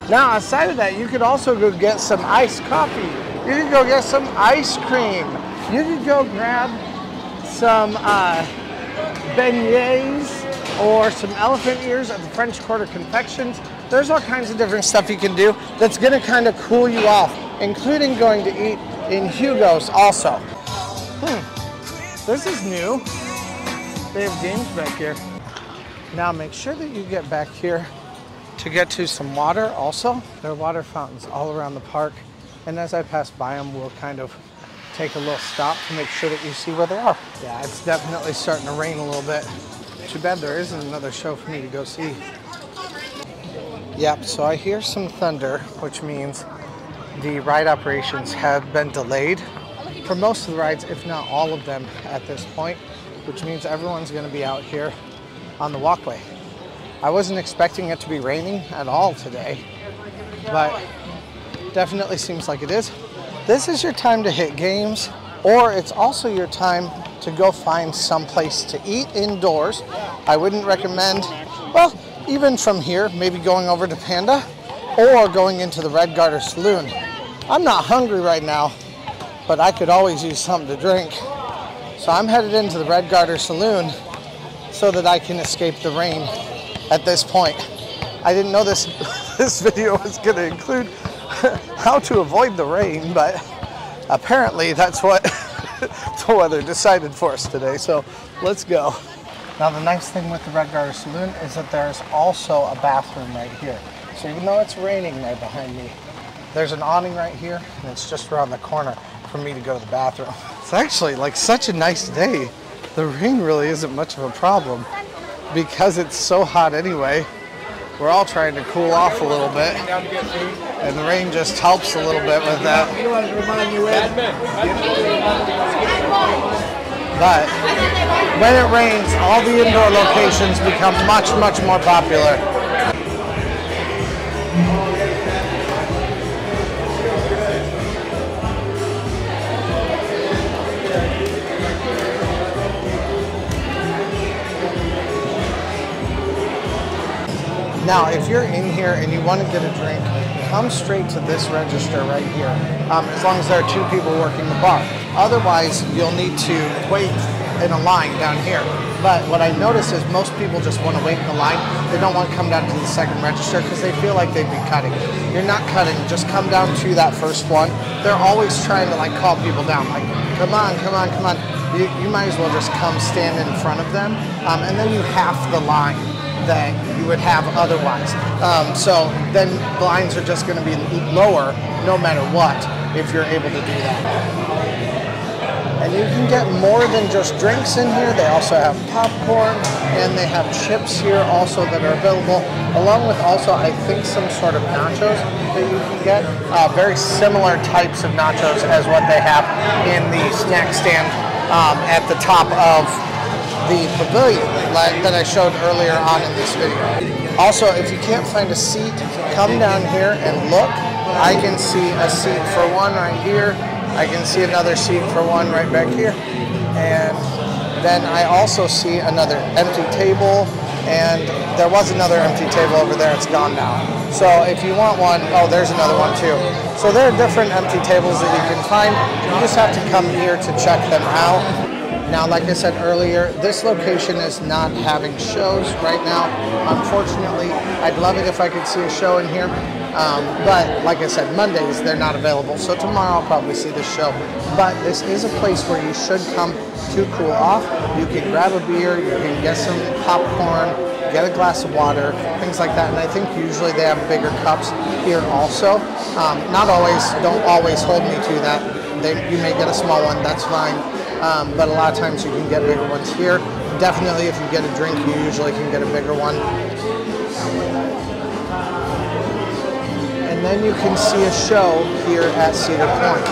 Now, outside of that, you could also go get some iced coffee. You could go get some ice cream. You could go grab some beignets or some elephant ears at the French Quarter Confections. There's all kinds of different stuff you can do that's gonna kind of cool you off, including going to eat in Hugo's also. This is new. They have games back here. Now make sure that you get back here to get to some water also. There are water fountains all around the park. And as I pass by them, we'll kind of take a little stop to make sure that you see where they are. Yeah, it's definitely starting to rain a little bit. Too bad there isn't another show for me to go see. Yep, so I hear some thunder, which means the ride operations have been delayed for most of the rides, if not all of them at this point, which means everyone's gonna be out here on the walkway. I wasn't expecting it to be raining at all today, but definitely seems like it is. This is your time to hit games, or it's also your time to go find some place to eat indoors. I wouldn't recommend, well, even from here, maybe going over to Panda or going into the Red Garter Saloon. I'm not hungry right now, but I could always use something to drink. So I'm headed into the Red Garter Saloon so that I can escape the rain at this point. I didn't know this video was going to include how to avoid the rain, but apparently that's what the weather decided for us today. So let's go. Now the nice thing with the Red Garter Saloon is that there's also a bathroom right here. So even though it's raining right behind me, there's an awning right here, and it's just around the corner for me to go to the bathroom. It's actually like such a nice day. The rain really isn't much of a problem because it's so hot anyway. We're all trying to cool off a little bit, and the rain just helps a little bit with that. But when it rains, all the indoor locations become much, much more popular. Now, if you're in here and you want to get a drink, come straight to this register right here, as long as there are 2 people working the bar. Otherwise, you'll need to wait in a line down here. But what I noticed is most people just want to wait in the line. They don't want to come down to the second register because they feel like they'd be cutting. You're not cutting, just come down to that first one. They're always trying to like call people down, like, come on, come on, come on. You might as well just come stand in front of them, and then you half the line that you would have otherwise. So then the lines are just going to be lower no matter what if you're able to do that. And you can get more than just drinks in here. They also have popcorn and they have chips here also that are available, along with also I think some sort of nachos that you can get. Very similar types of nachos as what they have in the snack stand at the top of the pavilion that I showed earlier on in this video. Also, if you can't find a seat, come down here and look. I can see a seat for one right here. I can see another seat for one right back here. And then I also see another empty table, and there was another empty table over there. It's gone now. So if you want one, oh, there's another one too. So there are different empty tables that you can find. You just have to come here to check them out. Now, like I said earlier, this location is not having shows right now. Unfortunately, I'd love it if I could see a show in here. But like I said, Mondays, they're not available. So tomorrow I'll probably see this show. But this is a place where you should come to cool off. You can grab a beer, you can get some popcorn, get a glass of water, things like that. And I think usually they have bigger cups here also. Not always, don't always hold me to that. You may get a small one, that's fine. But a lot of times you can get bigger ones here. Definitely if you get a drink, you usually can get a bigger one. And then you can see a show here at Cedar Point,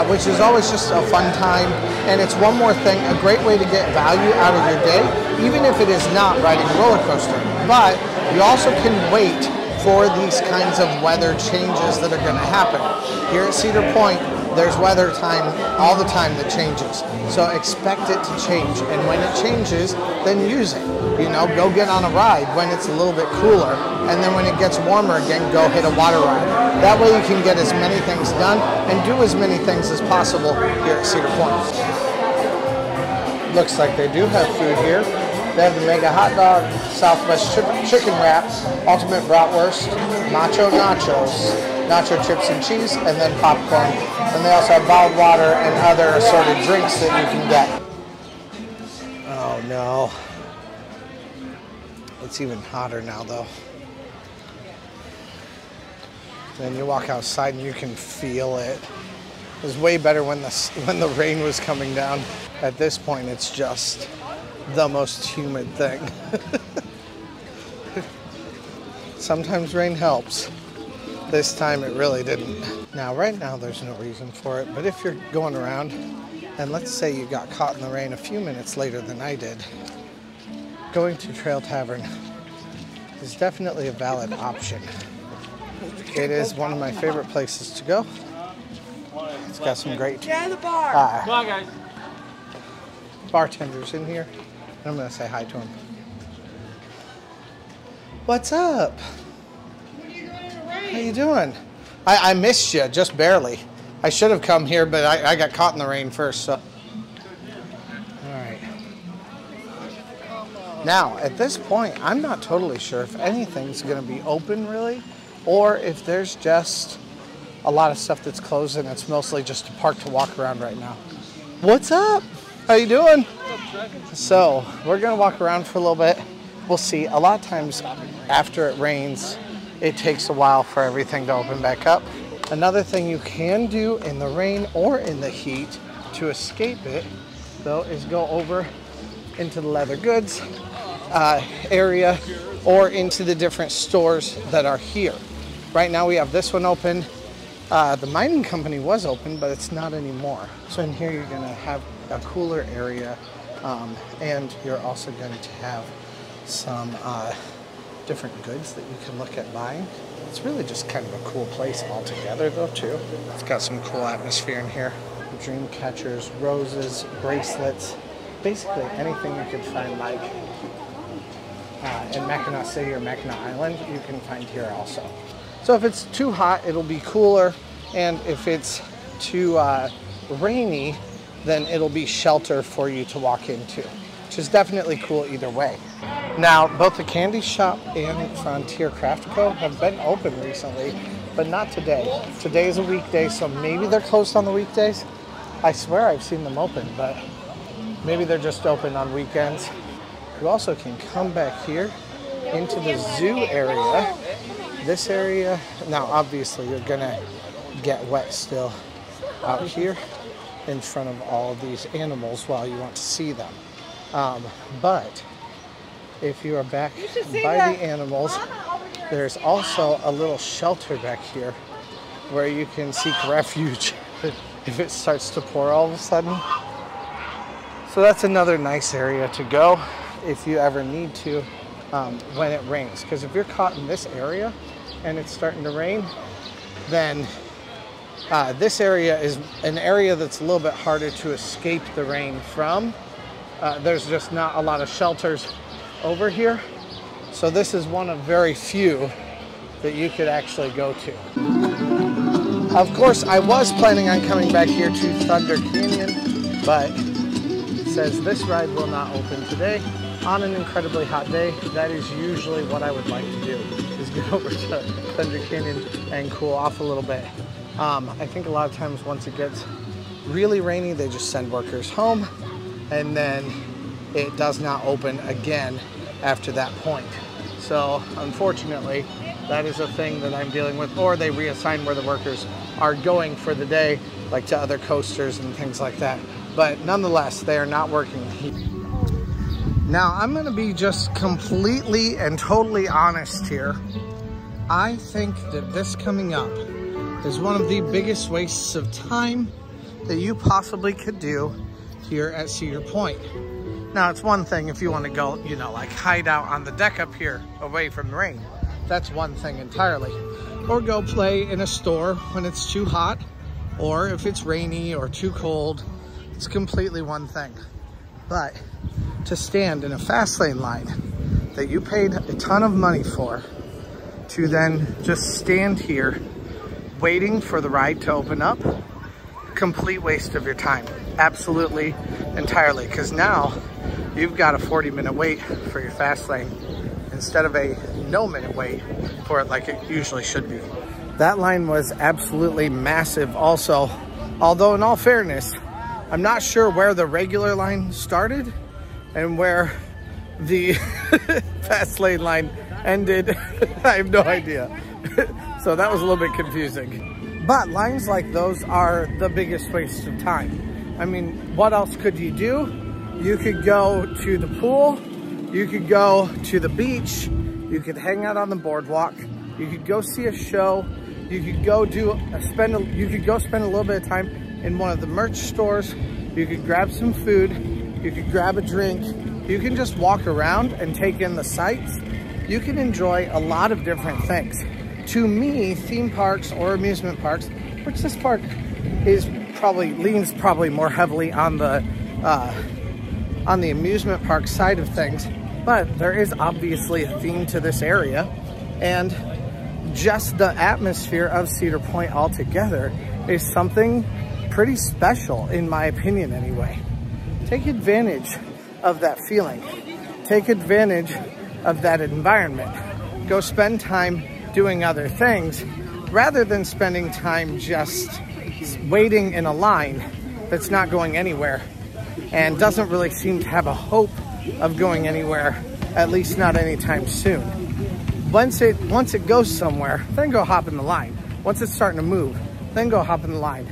which is always just a fun time. And it's one more thing, a great way to get value out of your day, even if it is not riding a roller coaster. But you also can wait for these kinds of weather changes that are going to happen. Here at Cedar Point, there's weather time all the time that changes. So expect it to change. And when it changes, then use it. You know, go get on a ride when it's a little bit cooler. And then when it gets warmer again, go hit a water ride. That way you can get as many things done and do as many things as possible here at Cedar Point. Looks like they do have food here. They have the Mega Hot Dog, Southwest Chicken Wrap, Ultimate Bratwurst, Nacho Nachos, Nacho Chips and Cheese, and then popcorn. And they also have bottled water and other assorted drinks that you can get. Oh no. It's even hotter now though. Then you walk outside and you can feel it. It was way better when the rain was coming down. At this point, it's just the most humid thing. Sometimes rain helps. This time it really didn't. Now, right now, there's no reason for it, but if you're going around, and let's say you got caught in the rain a few minutes later than I did, going to Trail Tavern is definitely a valid option. It is one of my favorite places to go. It's got some great bartenders in here. And I'm going to say hi to them. What's up? What are you doing in the rain? How you doing? I missed you, just barely. I should have come here, but I got caught in the rain first. So. All right. Now, at this point, I'm not totally sure if anything's going to be open, really, or if there's just a lot of stuff that's closed and it's mostly just a park to walk around right now. What's up? How you doing? So, we're going to walk around for a little bit. We'll see. A lot of times after it rains, it takes a while for everything to open back up. Another thing you can do in the rain or in the heat to escape it, though, is go over into the leather goods area or into the different stores that are here. Right now we have this one open. The mining company was open, but it's not anymore. So in here you're going to have a cooler area, and you're also going to have some different goods that you can look at buying. It's really just kind of a cool place altogether though too. It's got some cool atmosphere in here. Dream catchers, roses, bracelets, basically anything you could find like in Mackinac City or Mackinac Island, you can find here also. So if it's too hot, it'll be cooler, and if it's too rainy, then it'll be shelter for you to walk into, which is definitely cool either way. Now, both the Candy Shop and Frontier Craft Co. have been open recently, but not today. Today is a weekday, so maybe they're closed on the weekdays. I swear I've seen them open, but maybe they're just open on weekends. You also can come back here into the zoo area. This area, now obviously you're gonna get wet still out here in front of all of these animals while you want to see them. But if you are back by the animals, there's also a little shelter back here where you can seek refuge if it starts to pour all of a sudden. So that's another nice area to go if you ever need to when it rains. Because if you're caught in this area and it's starting to rain, then this area is an area that's a little bit harder to escape the rain from. There's just not a lot of shelters over here. So this is one of very few that you could actually go to. Of course, I was planning on coming back here to Thunder Canyon, but it says this ride will not open today. On an incredibly hot day, that is usually what I would like to do, is get over to Thunder Canyon and cool off a little bit. I think a lot of times once it gets really rainy, they just send workers home, and then it does not open again after that point. So unfortunately, that is a thing that I'm dealing with, or they reassign where the workers are going for the day, like to other coasters and things like that. But nonetheless, they are not working. Now, I'm gonna be just completely and totally honest here. I think that this coming up is one of the biggest wastes of time that you possibly could do here at Cedar Point. Now, it's one thing if you want to go, you know, like hide out on the deck up here away from the rain. That's one thing entirely. Or go play in a store when it's too hot or if it's rainy or too cold, it's completely one thing. But to stand in a fast lane line that you paid a ton of money for, to then just stand here waiting for the ride to open up, complete waste of your time. Absolutely, entirely, because now you've got a 40-minute wait for your fast lane instead of a no-minute wait for it like it usually should be. That line was absolutely massive also, although in all fairness, I'm not sure where the regular line started and where the fast lane line ended. I have no idea. So that was a little bit confusing. But lines like those are the biggest waste of time. I mean, what else could you do? You could go to the pool, you could go to the beach, you could hang out on the boardwalk, you could go see a show, you could go spend a little bit of time in one of the merch stores, you could grab some food, you could grab a drink, you can just walk around and take in the sights. You can enjoy a lot of different things. To me, theme parks or amusement parks, which this park leans probably more heavily on the amusement park side of things, but there is obviously a theme to this area, and just the atmosphere of Cedar Point altogether is something pretty special, in my opinion anyway. Take advantage of that feeling. Take advantage of that environment. Go spend time doing other things rather than spending time just waiting in a line that's not going anywhere and doesn't really seem to have a hope of going anywhere, at least not anytime soon. Once it goes somewhere, then go hop in the line. Once it's starting to move, then go hop in the line.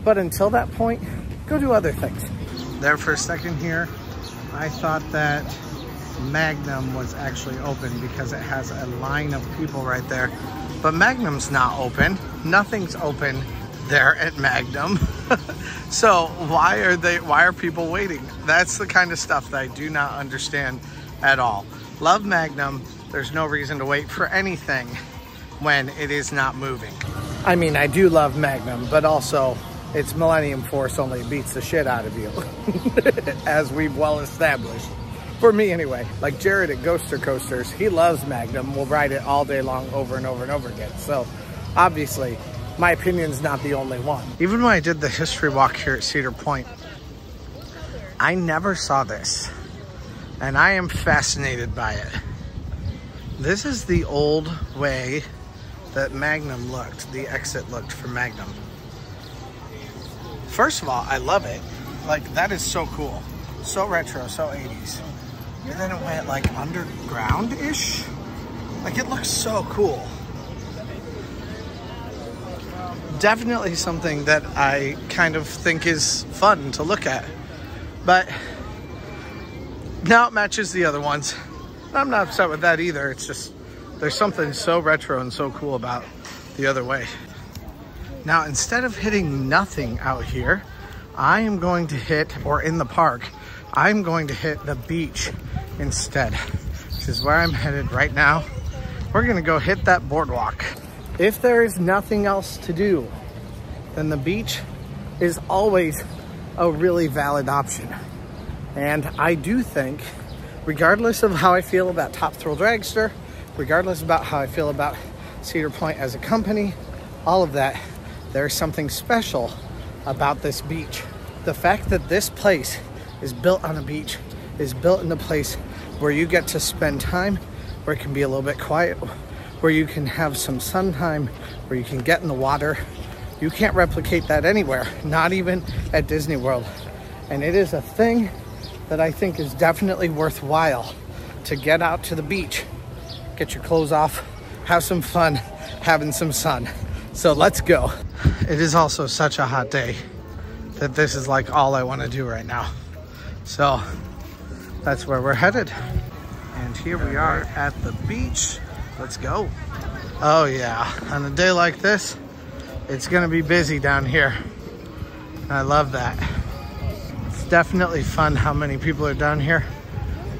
But until that point, go do other things. There for a second here, I thought that Magnum was actually open because it has a line of people right there, but Magnum's not open. Nothing's open there at Magnum. So why are people waiting? That's the kind of stuff that I do not understand at all. Love Magnum. There's no reason to wait for anything when it is not moving. I mean, I do love Magnum, but also its Millennium Force only beats the shit out of you, as we've well established. For me anyway, like Jared at Ghoster Coasters, he loves Magnum, will ride it all day long over and over and over again. So obviously my opinion's not the only one. Even when I did the history walk here at Cedar Point, I never saw this, and I am fascinated by it. This is the old way that Magnum looked, the exit looked for Magnum. First of all, I love it. Like, that is so cool. So retro, so 80s. And then it went like underground-ish. Like, it looks so cool. Definitely something that I kind of think is fun to look at. But now it matches the other ones. I'm not upset with that either. It's just, there's something so retro and so cool about the other way. Now, instead of hitting nothing out here, I am going to hit, or in the park, I'm going to hit the beach instead, which is where I'm headed right now. We're gonna go hit that boardwalk. If there is nothing else to do, then the beach is always a really valid option. And I do think, regardless of how I feel about Top Thrill Dragster, regardless about how I feel about Cedar Point as a company, all of that, there's something special about this beach. The fact that this place is built on a beach, is built in a place where you get to spend time, where it can be a little bit quiet, where you can have some sun time, where you can get in the water. You can't replicate that anywhere, not even at Disney World. And it is a thing that I think is definitely worthwhile, to get out to the beach, get your clothes off, have some fun, having some sun. So let's go. It is also such a hot day that this is like all I want to do right now. So that's where we're headed. And here we are at the beach. Let's go. Oh yeah, on a day like this, it's gonna be busy down here. I love that. It's definitely fun how many people are down here.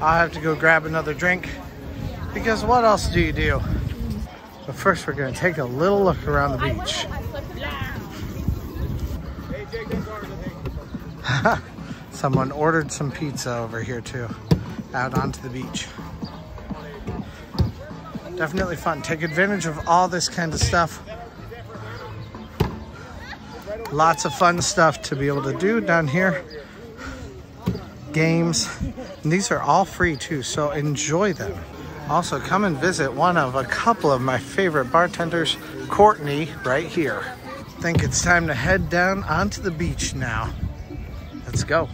I'll have to go grab another drink, because what else do you do? But first we're gonna take a little look around the beach. Someone ordered some pizza over here too, out onto the beach. Definitely fun. Take advantage of all this kind of stuff. Lots of fun stuff to be able to do down here. Games. And these are all free too, so enjoy them. Also, come and visit one of a couple of my favorite bartenders, Courtney, right here. I think it's time to head down onto the beach now. Let's go.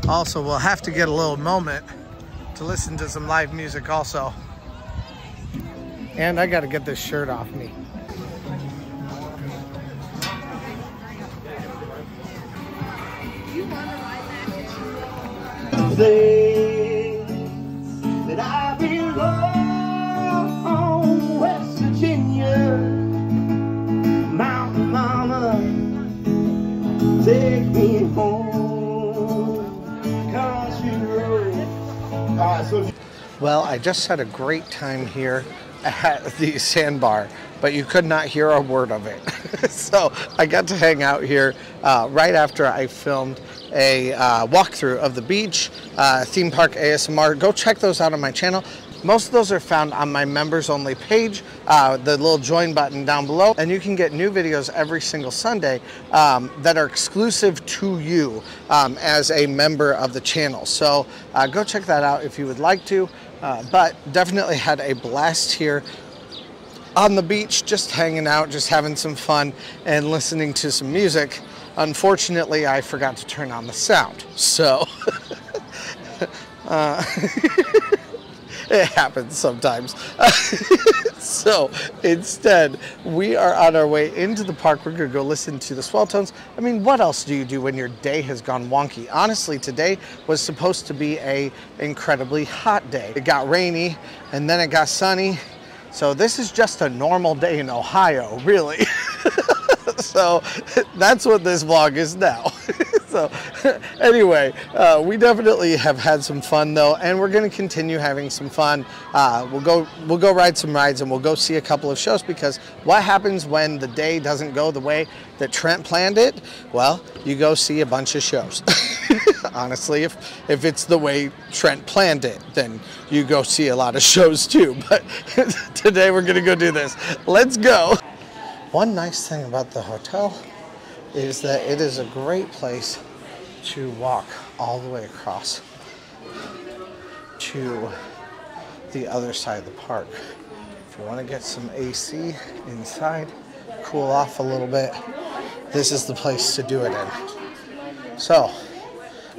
Also, we'll have to get a little moment to listen to some live music also. And I gotta get this shirt off me. That I belong, West Virginia, Mountain Mama, take me home, country road. Well, I just had a great time here at the sandbar, but you could not hear a word of it. So I got to hang out here right after I filmed a walkthrough of the beach, theme park ASMR. Go check those out on my channel. Most of those are found on my members only page, the little join button down below, and you can get new videos every single Sunday that are exclusive to you as a member of the channel. So go check that out if you would like to, but definitely had a blast here on the beach, just hanging out, just having some fun and listening to some music. Unfortunately, I forgot to turn on the sound, so it happens sometimes. So instead, we are on our way into the park. We're gonna go listen to the Swelltones. I mean, what else do you do when your day has gone wonky? Honestly, today was supposed to be an incredibly hot day. It got rainy and then it got sunny. So this is just a normal day in Ohio, really. So that's what this vlog is now. So anyway, we definitely have had some fun though, and we're going to continue having some fun. We'll go ride some rides and we'll go see a couple of shows, because what happens when the day doesn't go the way that Trent planned it? Well, you go see a bunch of shows. Honestly, if it's the way Trent planned it, then you go see a lot of shows too. But today we're going to go do this. Let's go. One nice thing about the hotel is that it is a great place to walk all the way across to the other side of the park. If you want to get some AC inside, cool off a little bit, this is the place to do it in. So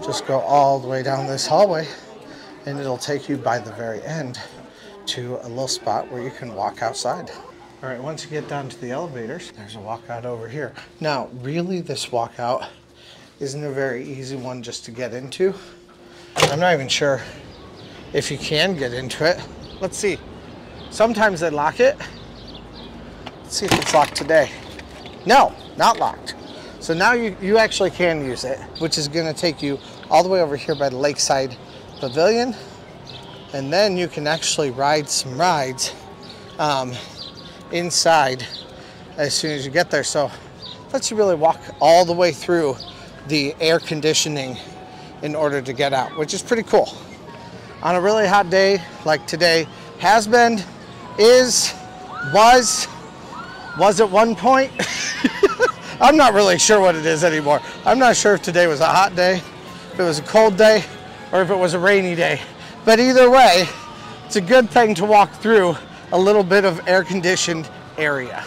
just go all the way down this hallway and it'll take you by the very end to a little spot where you can walk outside. All right, once you get down to the elevators, there's a walkout over here. Now, really, this walkout isn't a very easy one just to get into. I'm not even sure if you can get into it. Let's see. Sometimes they lock it. Let's see if it's locked today. No, not locked. So now you actually can use it, which is gonna take you all the way over here by the Lakeside Pavilion. And then you can actually ride some rides inside as soon as you get there. So it lets you really walk all the way through the air conditioning in order to get out, which is pretty cool. On a really hot day like today, has been, is, was at one point. I'm not really sure what it is anymore. I'm not sure if today was a hot day, if it was a cold day, or if it was a rainy day. But either way, it's a good thing to walk through a little bit of air-conditioned area.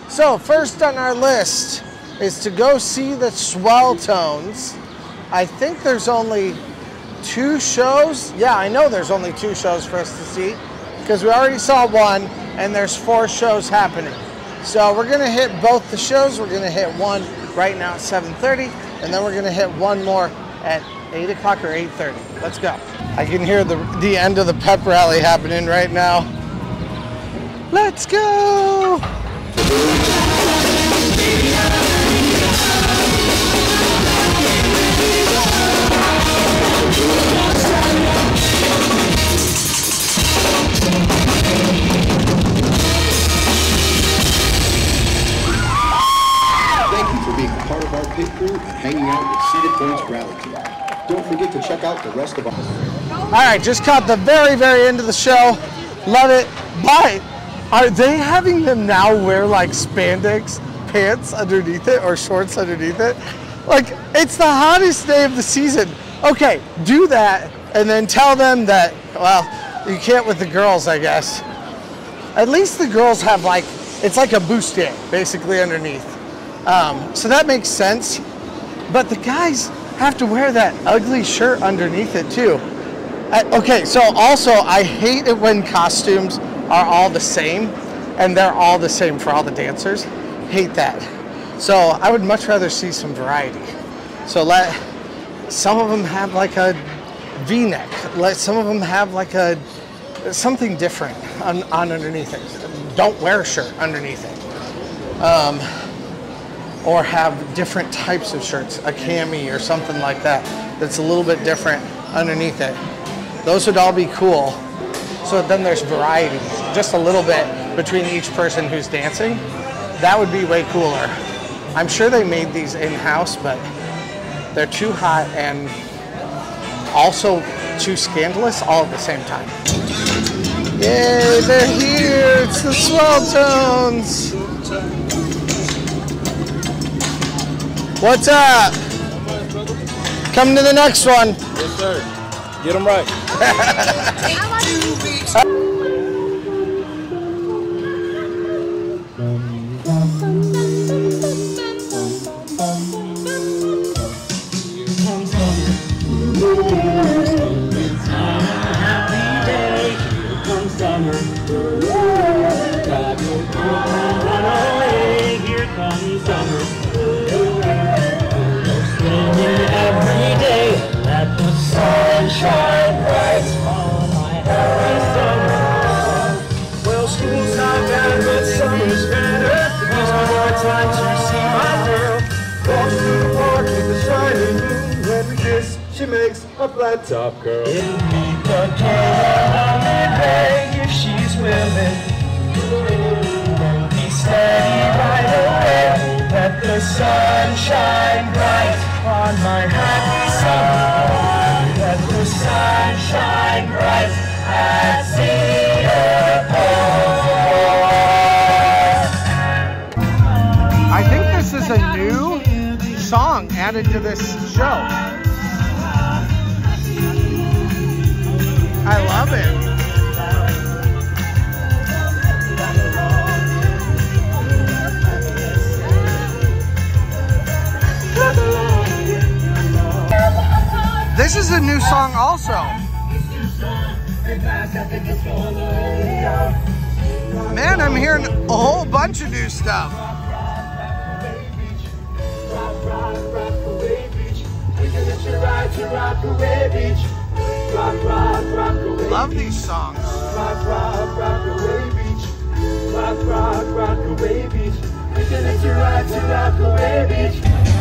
So first on our list is to go see the Swelltones. I think there's only 2 shows. Yeah, I know there's only 2 shows for us to see, because we already saw one and there's 4 shows happening. So we're gonna hit both the shows. We're gonna hit one right now at 7:30, and then we're gonna hit one more at 8 o'clock or 8:30. Let's go. I can hear the end of the pep rally happening right now. Let's go! Thank you for being a part of our pit crew and hanging out with Cedar Point's rally team. Don't forget to check out the rest of our... All right, just caught the very, very end of the show. Love it. But are they having them now wear like spandex pants underneath it or shorts underneath it? Like, it's the hottest day of the season. Okay, do that and then tell them that, well, you can't with the girls, I guess. At least the girls have like, it's like a bustier basically underneath. So that makes sense. But the guys have to wear that ugly shirt underneath it too. Okay, so also I hate it when costumes are all the same and they're all the same for all the dancers. Hate that. So I would much rather see some variety. So let some of them have like a V-neck. Let some of them have like a something different on underneath it. Don't wear a shirt underneath it. Or have different types of shirts, a cami or something like that, that's a little bit different underneath it. Those would all be cool. So then there's variety, just a little bit between each person who's dancing. That would be way cooler. I'm sure they made these in-house, but they're too hot and also too scandalous all at the same time. Yay, they're here, it's the Swelltones. What's up? Coming to the next one. Yes, sir. Get them right. Shine bright on my happy summer. Well, school's not bad, but summer's better. It's more time to see my girl. Walks through the park with the shining moon. When we kiss, she makes a flat top curl. It'll meet the girl on midway if she's willing. Be steady right away. Let the sun shine bright on my happy summer. Let the sun shine bright at Cedar Point. I think this is a new song added to this show. I love it. This is a new song also. Man, I'm hearing a whole bunch of new stuff. Love these songs.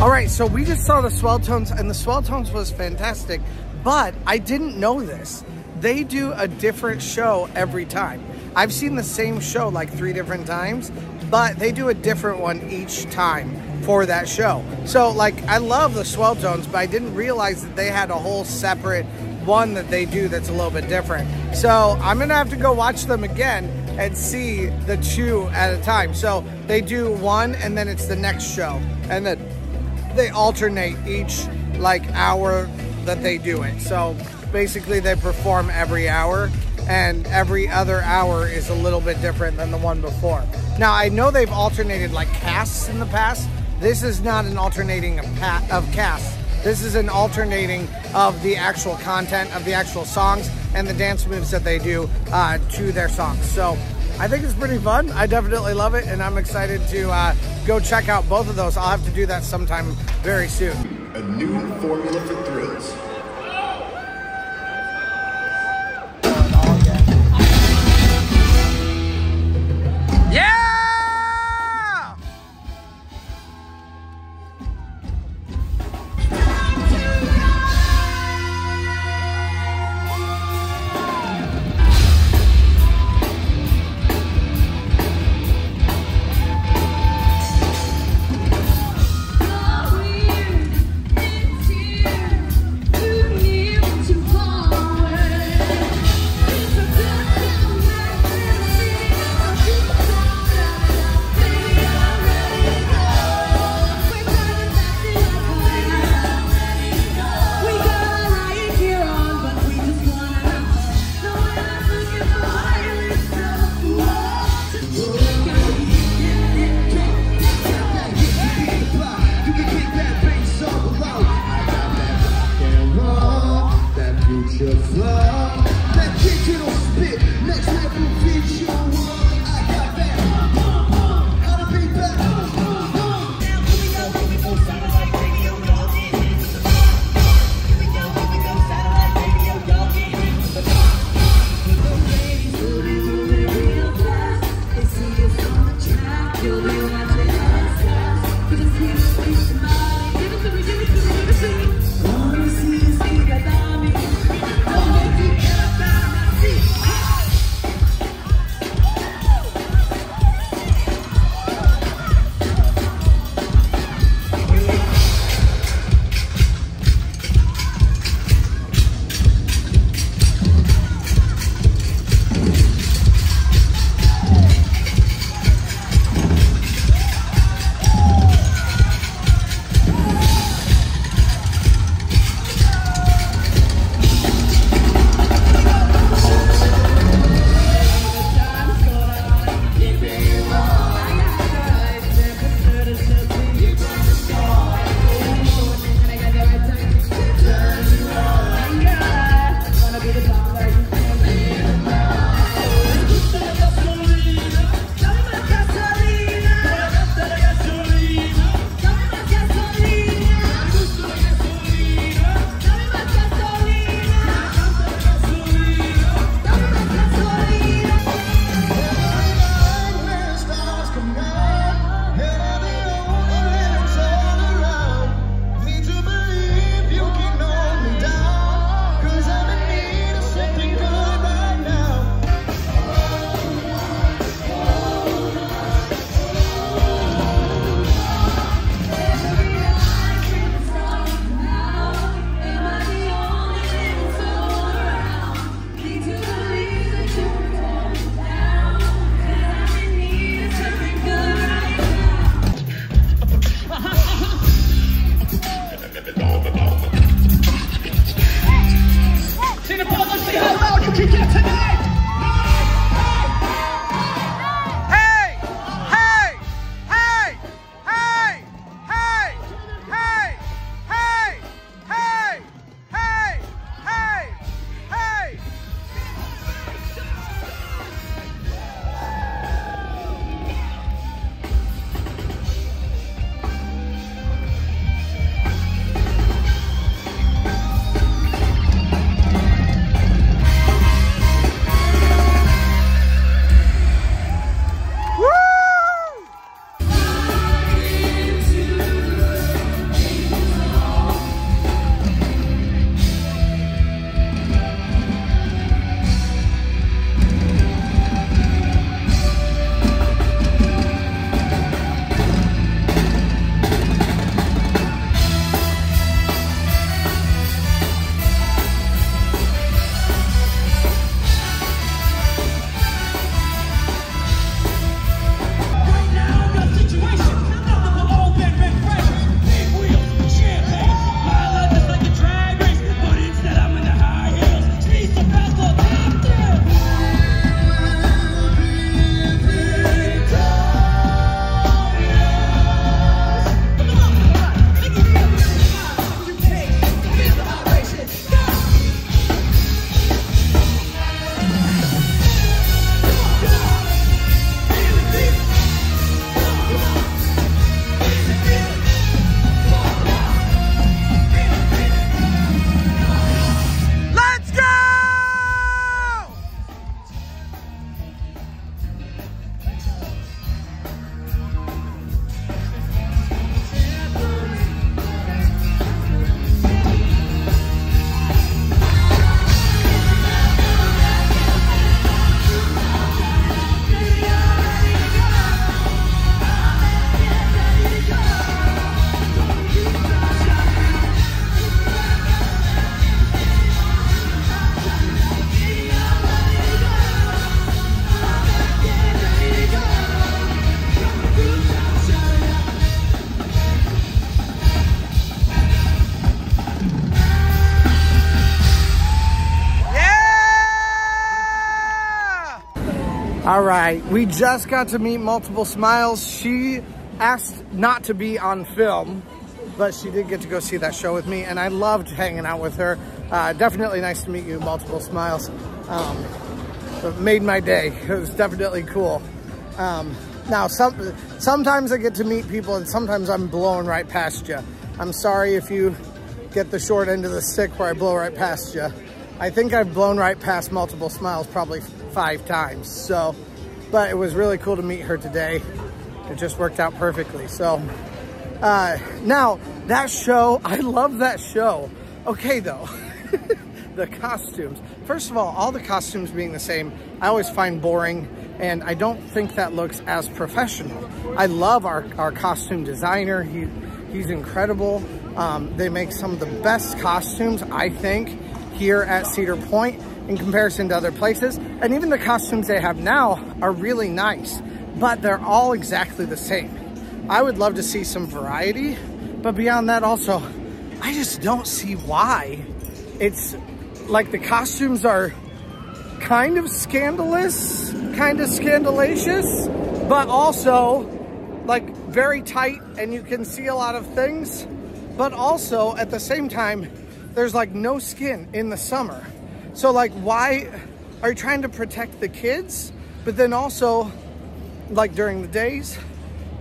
All right, so we just saw the Swelltones, and the Swelltones was fantastic, but I didn't know this. They do a different show every time. I've seen the same show like 3 different times, but they do a different one each time for that show. So like, I love the Swelltones, but I didn't realize that they had a whole separate one that they do that's a little bit different. So I'm gonna have to go watch them again and see the 2 at a time. So they do one and then it's the next show. And then they alternate each like hour that they do it. So basically they perform every hour, and every other hour is a little bit different than the one before. Now I know they've alternated like casts in the past. This is not an alternating of casts. This is an alternating of the actual content of the actual songs and the dance moves that they do to their songs. So I think it's pretty fun. I definitely love it, and I'm excited to go check out both of those. I'll have to do that sometime very soon. A new formula for thrills. Yeah! All right, we just got to meet Multiple Smiles. She asked not to be on film, but she did get to go see that show with me, and I loved hanging out with her. Definitely nice to meet you, Multiple Smiles. It made my day. It was definitely cool. Now, sometimes I get to meet people, and sometimes I'm blowing right past you. I'm sorry if you get the short end of the stick where I blow right past you. I think I've blown right past Multiple Smiles probably 5 times. So, but it was really cool to meet her today. It just worked out perfectly. So, now that show, I love that show. Okay though, the costumes. First of all the costumes being the same, I always find boring, and I don't think that looks as professional. I love our costume designer. He's incredible. They make some of the best costumes, I think, here at Cedar Point in comparison to other places. And even the costumes they have now are really nice, but they're all exactly the same. I would love to see some variety, but beyond that also, I just don't see why. It's like the costumes are kind of scandalous, kind of scandalous, but also like very tight and you can see a lot of things, but also at the same time, there's like no skin in the summer. So like, why are you trying to protect the kids? But then also like during the days,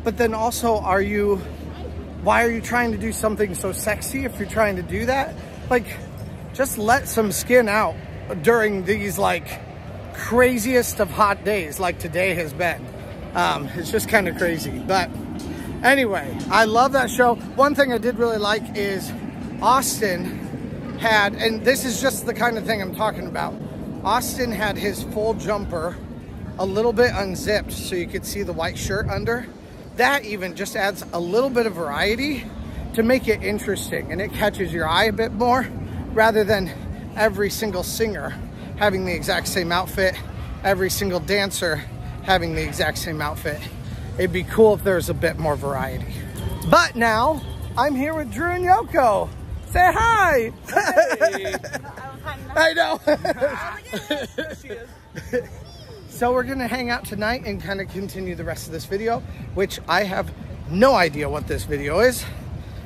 but then also why are you trying to do something so sexy if you're trying to do that? Like, just let some skin out during these like craziest of hot days like today has been. It's just kind of crazy. But anyway, I love that show. One thing I did really like is Austin had, and this is just the kind of thing I'm talking about, Austin had his full jumper a little bit unzipped so you could see the white shirt under. That even just adds a little bit of variety to make it interesting, and it catches your eye a bit more rather than every single singer having the exact same outfit, every single dancer having the exact same outfit. It'd be cool if there was a bit more variety. But now I'm here with Drew and Yoko. Say hi. Hey. I know. There she is. So we're gonna hang out tonight and kind of continue the rest of this video, which I have no idea what this video is.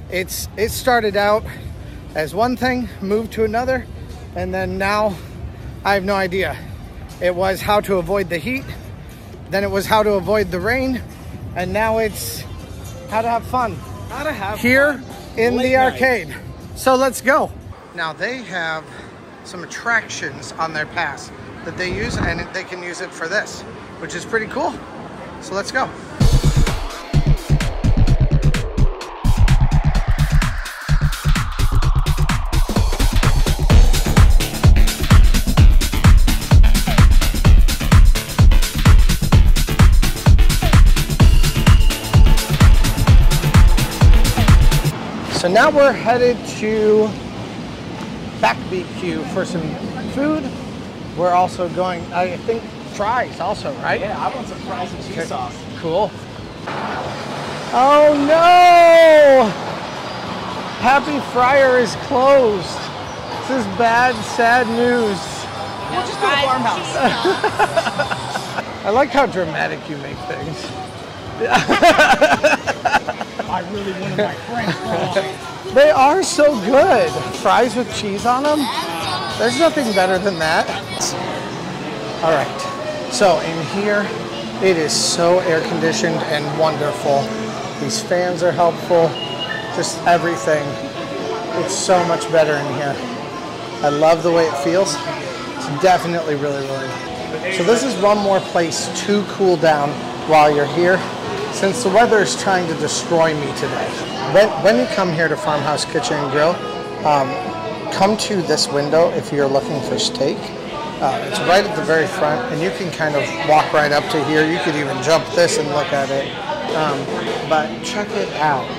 It started out as one thing, moved to another, and then now I have no idea. It was how to avoid the heat, then it was how to avoid the rain, and now it's how to have fun. How to have here fun. In Late the night. arcade. So let's go. Now they have some attractions on their pass that they use, and they can use it for this, which is pretty cool. So let's go. So now we're headed to Back BQ for some food. We're also going, I think, fries also, right? Yeah, I want some fries and cheese sauce. Cool. Oh no! Happy Fryer is closed. This is bad, sad news. We'll just go to Farmhouse. I like how dramatic you make things. I really wanted my French fries. They are so good. Fries with cheese on them. There's nothing better than that. All right, so in here, it is so air conditioned and wonderful. These fans are helpful, just everything. It's so much better in here. I love the way it feels. It's definitely really, really good. So this is one more place to cool down while you're here, since the weather is trying to destroy me today. When you come here to Farmhouse Kitchen and Grill, come to this window if you're looking for steak. It's right at the very front, and you can kind of walk right up to here. You could even jump this and look at it. But check it out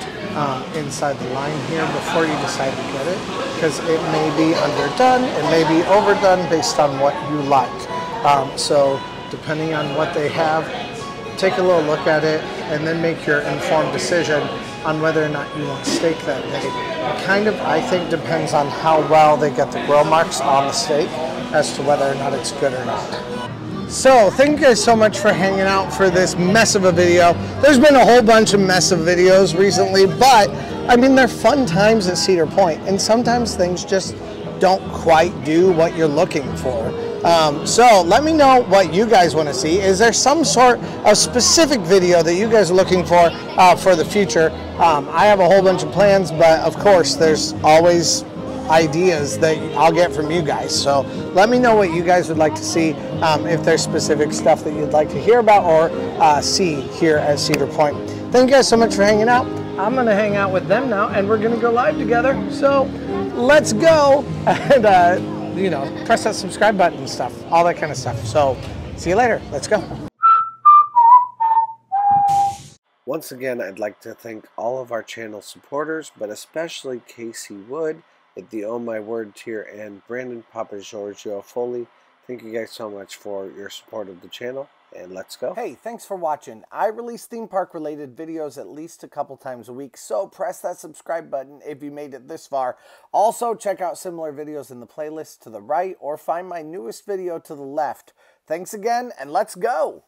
inside the line here before you decide to get it, because it may be underdone, it may be overdone based on what you like. So depending on what they have, take a little look at it and then make your informed decision on whether or not you want steak that day. It kind of, I think, depends on how well they get the grill marks on the steak as to whether or not it's good or not. So thank you guys so much for hanging out for this mess of a video. There's been a whole bunch of mess of videos recently, but I mean, they're fun times at Cedar Point, and sometimes things just don't quite do what you're looking for. So let me know what you guys want to see. Is there some sort of specific video that you guys are looking for the future? I have a whole bunch of plans, but of course there's always ideas that I'll get from you guys. So let me know what you guys would like to see, if there's specific stuff that you'd like to hear about or see here at Cedar Point. Thank you guys so much for hanging out. I'm gonna hang out with them now and we're gonna go live together. So let's go and you know, press that subscribe button and stuff, all that kind of stuff. So see you later. Let's go. Once again, I'd like to thank all of our channel supporters, but especially Casey Wood at the Oh My Word tier and Brandon Papa Giorgio Foley. Thank you guys so much for your support of the channel, and let's go. Hey, thanks for watching. I release theme park related videos at least a couple times a week, so press that subscribe button if you made it this far. Also, check out similar videos in the playlist to the right or find my newest video to the left. Thanks again, and let's go.